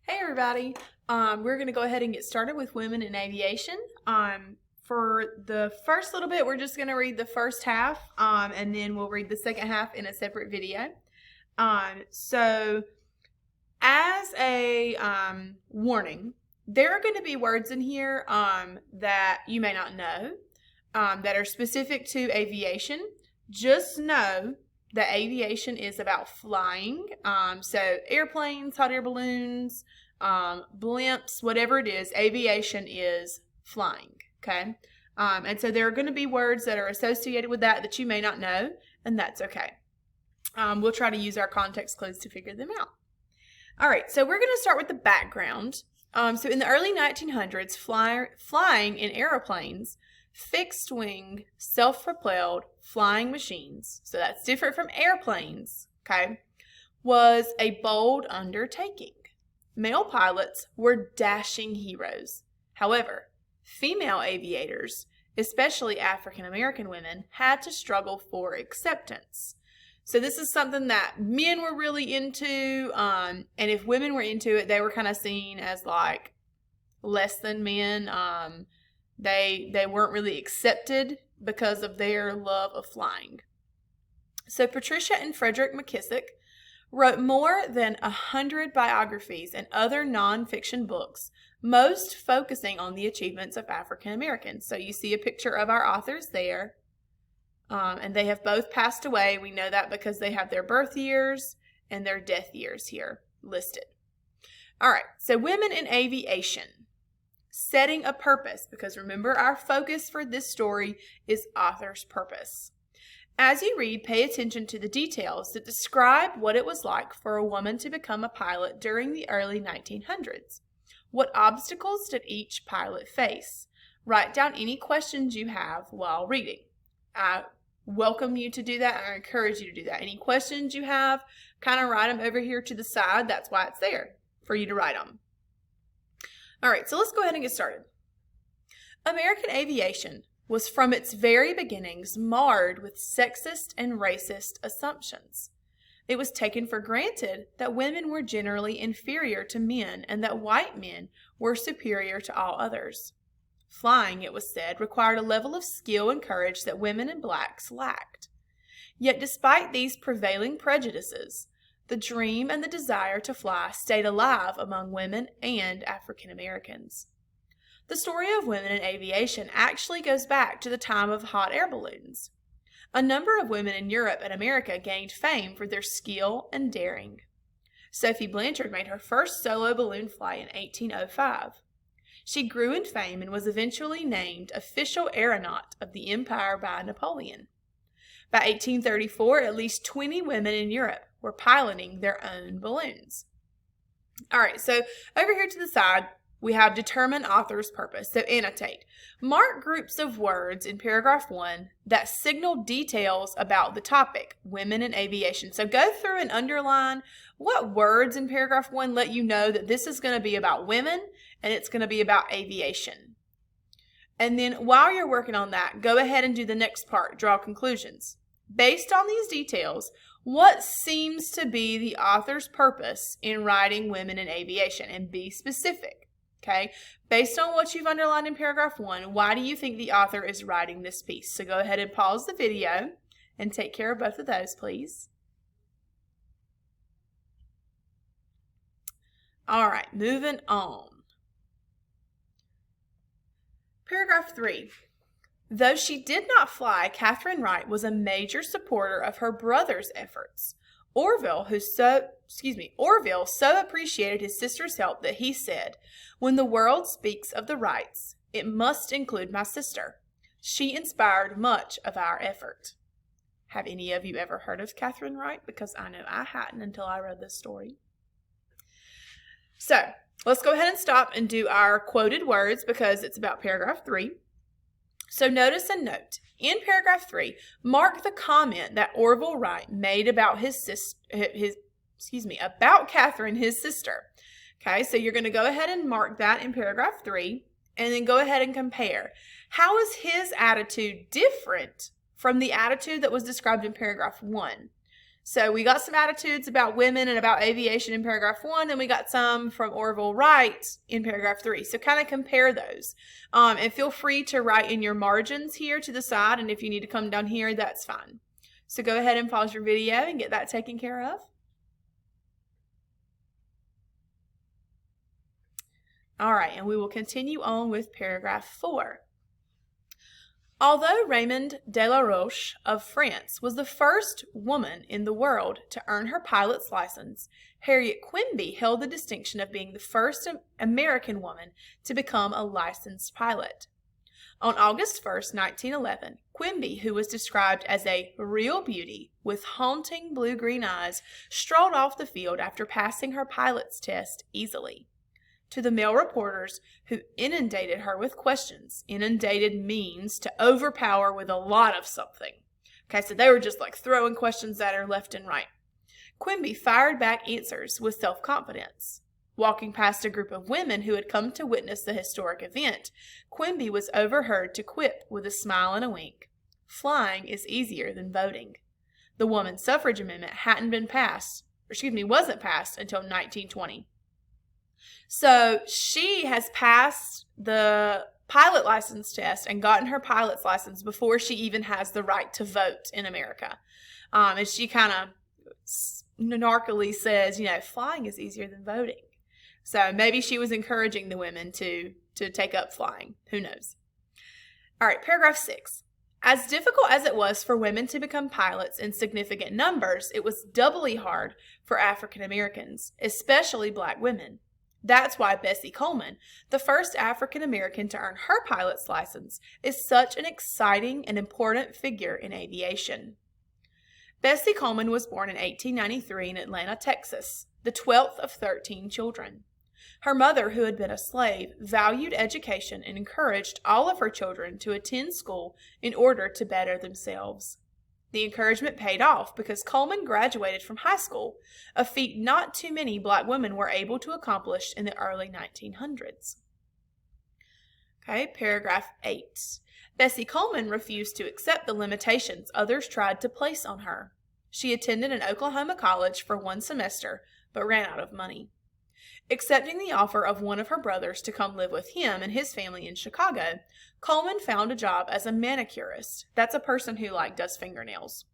Hey everybody, we're going to go ahead and get started with women in aviation. For the first little bit, we're just going to read the first half, and then we'll read the second half in a separate video. So as a warning, there are going to be words in here that you may not know that are specific to aviation. Just know that aviation is about flying. So airplanes, hot air balloons, blimps, whatever it is, aviation is flying. Okay. And so there are going to be words that are associated with that you may not know, and that's okay. We'll try to use our context clues to figure them out. All right, so we're going to start with the background. So in the early 1900s, flying in aeroplanes, fixed-wing, self-propelled flying machines, so that's different from airplanes, okay, was a bold undertaking. Male pilots were dashing heroes. However, female aviators, especially African American women, had to struggle for acceptance. So this is something that men were really into, and if women were into it, they were kind of seen as like less than men. They weren't really accepted because of their love of flying. So Patricia and Frederick McKissick wrote more than 100 biographies and other nonfiction books, most focusing on the achievements of African Americans. So you see a picture of our authors there. And they have both passed away. We know that because they have their birth years and their death years here listed. All right, so women in aviation. Setting a purpose, because remember our focus for this story is author's purpose. As you read, pay attention to the details that describe what it was like for a woman to become a pilot during the early 1900s. What obstacles did each pilot face? Write down any questions you have while reading. I welcome you to do that. I encourage you to do that. Any questions you have, kind of write them over here to the side. That's why it's there, for you to write them. All right, so let's go ahead and get started. American aviation was from its very beginnings marred with sexist and racist assumptions. It was taken for granted that women were generally inferior to men and that white men were superior to all others. Flying, it was said, required a level of skill and courage that women and blacks lacked. Yet despite these prevailing prejudices, the dream and the desire to fly stayed alive among women and African Americans. The story of women in aviation actually goes back to the time of hot air balloons. A number of women in Europe and America gained fame for their skill and daring. Sophie Blanchard made her first solo balloon flight in 1805. She grew in fame and was eventually named official aeronaut of the empire by Napoleon. By 1834, at least 20 women in Europe were piloting their own balloons. All right, so over here to the side, we have determine author's purpose. So annotate. Mark groups of words in paragraph 1 that signal details about the topic, women in aviation. So go through and underline what words in paragraph 1 let you know that this is going to be about women and it's going to be about aviation. And then while you're working on that, go ahead and do the next part, draw conclusions. Based on these details, what seems to be the author's purpose in writing women in aviation? And be specific, okay? Based on what you've underlined in paragraph 1, why do you think the author is writing this piece? So go ahead and pause the video and take care of both of those, please. All right, moving on. Paragraph 3. Though she did not fly, Catherine Wright was a major supporter of her brother's efforts. Orville so appreciated his sister's help that he said, "When the world speaks of the Wrights, it must include my sister. She inspired much of our effort." Have any of you ever heard of Catherine Wright? Because I know I hadn't until I read this story. So let's go ahead and stop and do our quoted words because it's about paragraph 3. So notice and note, in paragraph 3, mark the comment that Orville Wright made about about Catherine, his sister. Okay, so you're going to go ahead and mark that in paragraph 3, and then go ahead and compare. How is his attitude different from the attitude that was described in paragraph 1? So we got some attitudes about women and about aviation in paragraph 1, and we got some from Orville Wright in paragraph 3. So kind of compare those. And feel free to write in your margins here to the side, and if you need to come down here, that's fine. So go ahead and pause your video and get that taken care of. All right, and we will continue on with paragraph 4. Although Raymond de la Roche of France was the first woman in the world to earn her pilot's license, Harriet Quimby held the distinction of being the first American woman to become a licensed pilot. On August 1st, 1911, Quimby, who was described as a real beauty with haunting blue-green eyes, strolled off the field after passing her pilot's test easily. To the male reporters who inundated her with questions. Inundated means to overpower with a lot of something. Okay, so they were just like throwing questions at her left and right. Quimby fired back answers with self-confidence. Walking past a group of women who had come to witness the historic event, Quimby was overheard to quip with a smile and a wink, "Flying is easier than voting." The woman suffrage amendment wasn't passed until 1920. So she has passed the pilot license test and gotten her pilot's license before she even has the right to vote in America. And she kind of snarkily says, flying is easier than voting. So maybe she was encouraging the women to take up flying. Who knows? All right, paragraph 6. As difficult as it was for women to become pilots in significant numbers, it was doubly hard for African Americans, especially black women. That's why Bessie Coleman, the first African American to earn her pilot's license, is such an exciting and important figure in aviation. Bessie Coleman was born in 1893 in Atlanta, Texas, the 12th of 13 children. Her mother, who had been a slave, valued education and encouraged all of her children to attend school in order to better themselves. The encouragement paid off because Coleman graduated from high school, a feat not too many black women were able to accomplish in the early 1900s. Okay, paragraph 8. Bessie Coleman refused to accept the limitations others tried to place on her. She attended an Oklahoma college for 1 semester, but ran out of money. Accepting the offer of one of her brothers to come live with him and his family in Chicago, Coleman found a job as a manicurist. That's a person who does fingernails.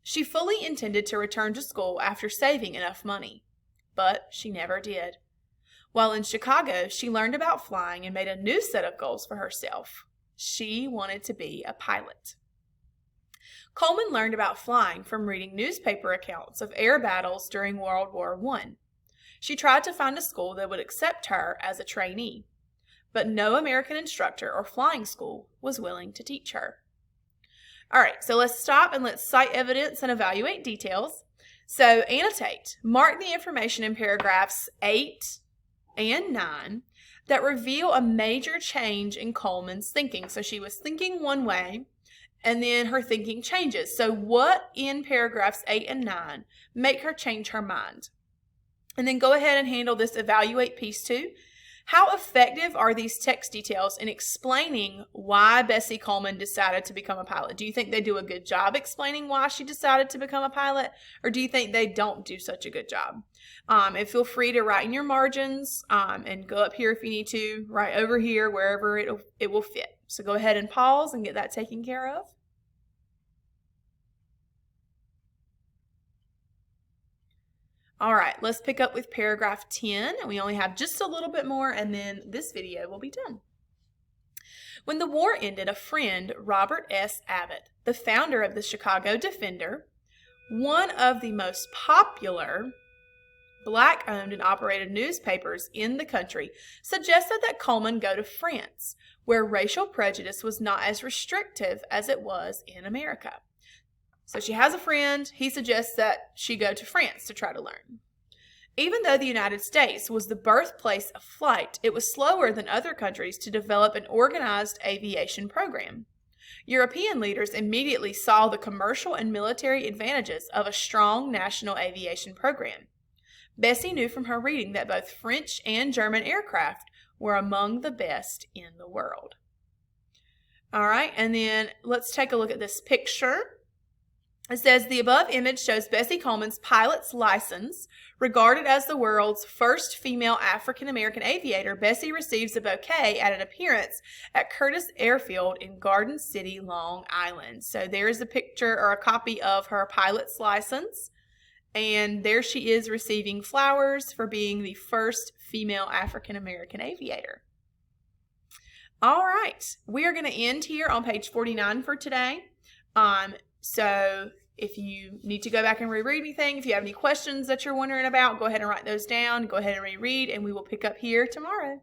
She fully intended to return to school after saving enough money, but she never did. While in Chicago, she learned about flying and made a new set of goals for herself. She wanted to be a pilot. Coleman learned about flying from reading newspaper accounts of air battles during World War I. She tried to find a school that would accept her as a trainee, but no American instructor or flying school was willing to teach her. All right, so let's stop and let's cite evidence and evaluate details. So annotate, mark the information in paragraphs 8 and 9 that reveal a major change in Coleman's thinking. So she was thinking one way, and then her thinking changes. So what in paragraphs 8 and 9 make her change her mind? And then go ahead and handle this evaluate piece 2. How effective are these text details in explaining why Bessie Coleman decided to become a pilot? Do you think they do a good job explaining why she decided to become a pilot? Or do you think they don't do such a good job? And feel free to write in your margins and go up here if you need to, right over here, wherever it will fit. So go ahead and pause and get that taken care of. All right, let's pick up with paragraph 10, and we only have just a little bit more, and then this video will be done. When the war ended, a friend, Robert S. Abbott, the founder of the Chicago Defender, one of the most popular black-owned and operated newspapers in the country, suggested that Coleman go to France, where racial prejudice was not as restrictive as it was in America. So she has a friend. He suggests that she go to France to try to learn. Even though the United States was the birthplace of flight, it was slower than other countries to develop an organized aviation program. European leaders immediately saw the commercial and military advantages of a strong national aviation program. Bessie knew from her reading that both French and German aircraft were among the best in the world. All right, and then let's take a look at this picture. It says the above image shows Bessie Coleman's pilot's license. Regarded as the world's first female African-American aviator, Bessie receives a bouquet at an appearance at Curtis Airfield in Garden City, Long Island. So there's a picture or a copy of her pilot's license. And there she is receiving flowers for being the first female African-American aviator. All right, we are going to end here on page 49 for today. So if you need to go back and reread anything, if you have any questions that you're wondering about, go ahead and write those down. Go ahead and reread, and we will pick up here tomorrow.